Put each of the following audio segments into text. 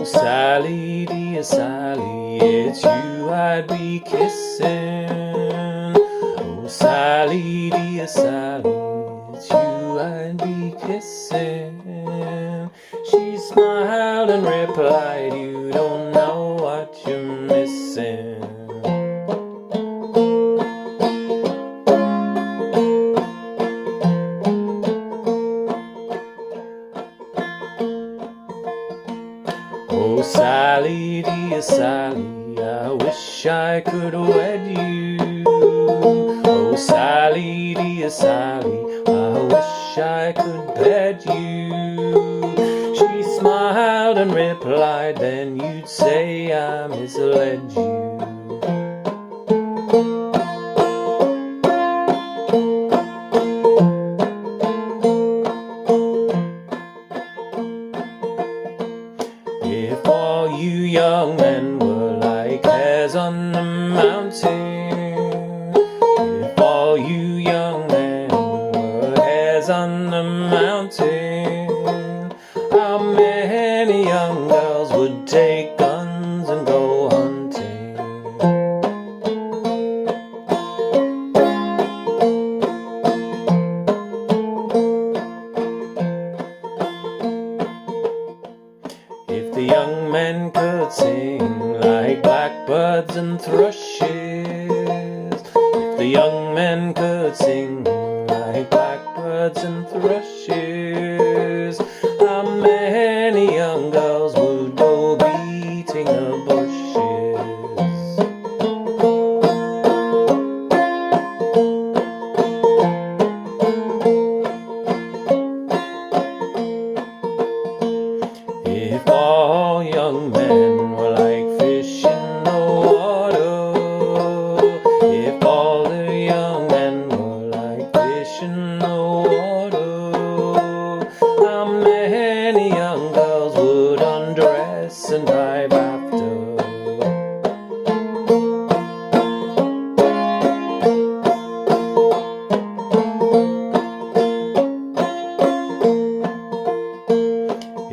Oh, Sally, dear Sally, it's you I'd be kissing. Oh, Sally, dear Sally, it's you I'd be kissing. She smiled and replied, you don't know what you're missing. Oh, Sally, dear Sally, I wish I could wed you. Oh, Sally, dear Sally, I wish I could bed you. She smiled and replied, then you'd say I misled you. If all you young men were like hares on the mountain, if all you young men were hares on the mountain, how many young girls would take guns and go hunting? If the young men could sing like blackbirds and thrushes, if the young men could sing like blackbirds and thrushes, how many young girls would go beating the bushes? If all young men were like fish in the water, if all the young men were like fish in the water, how many young girls would undress and dive after?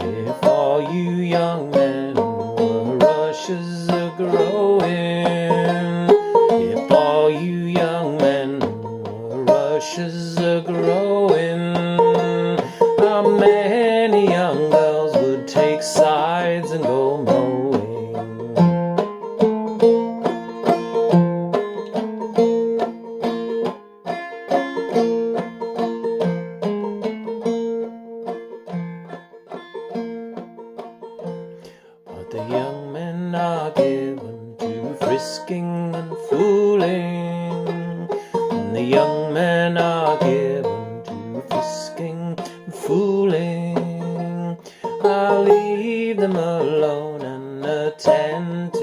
If all you young men were rushes a-growing, if all you young men were rushes a-growing, how many young girls would take sides and go mowing? But the young men are given to frisking and fooling, and the young men are given to frisking and fooling. I'll leave them alone and attend